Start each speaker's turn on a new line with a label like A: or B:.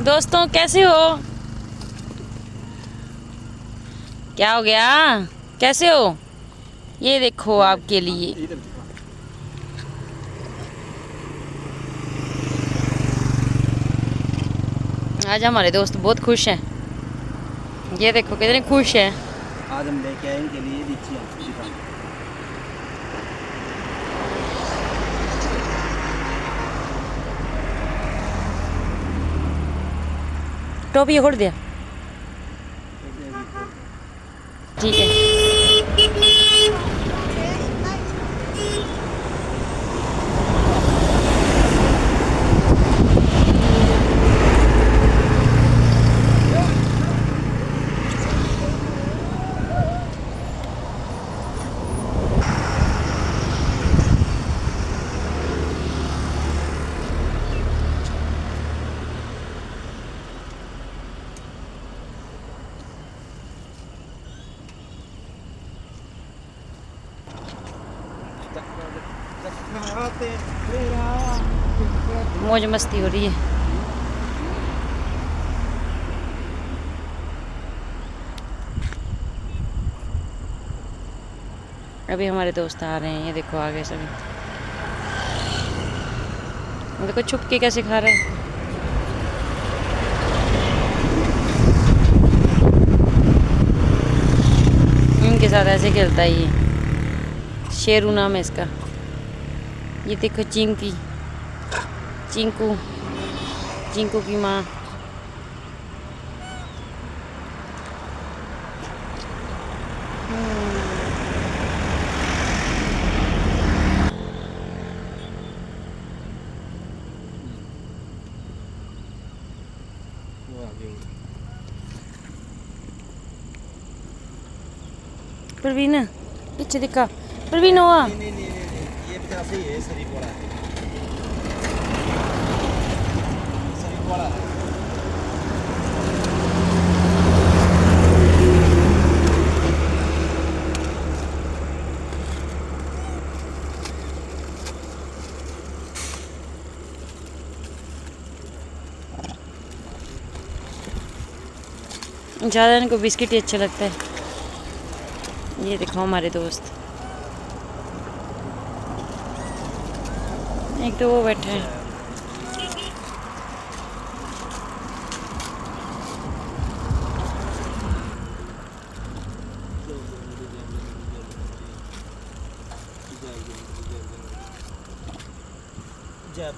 A: दोस्तों कैसे हो? क्या हो गया? कैसे हो? ये देखो आपके लिए। आज हमारे दोस्त बहुत खुश हैं। ये देखो कितने खुश हैं।
B: आज हम लेके आए इनके लिए लीचियाँ।
A: टोपी खोल दिया। ठीक है। मौज मस्ती हो रही है। अभी हमारे दोस्त आ रहे हैं। ये देखो आगे सभी। देखो छुप के कैसे खा रहे हैं। इनके साथ ऐसे खेलता है ये। शेरू नाम है इसका। ये देखो चिंकी, चिंकू, चिंकू की माँ। प्रवीण पीछे दिखा। प्रवीण हुआ।
B: नहीं, ये 50 ही है, शरीफ वाला है। शरीफ वाला है।
A: ज़्यादा इनको बिस्किट ही अच्छा लगता है। ये देखो हमारे दोस्त। एक तो वो बैठा है।
B: जय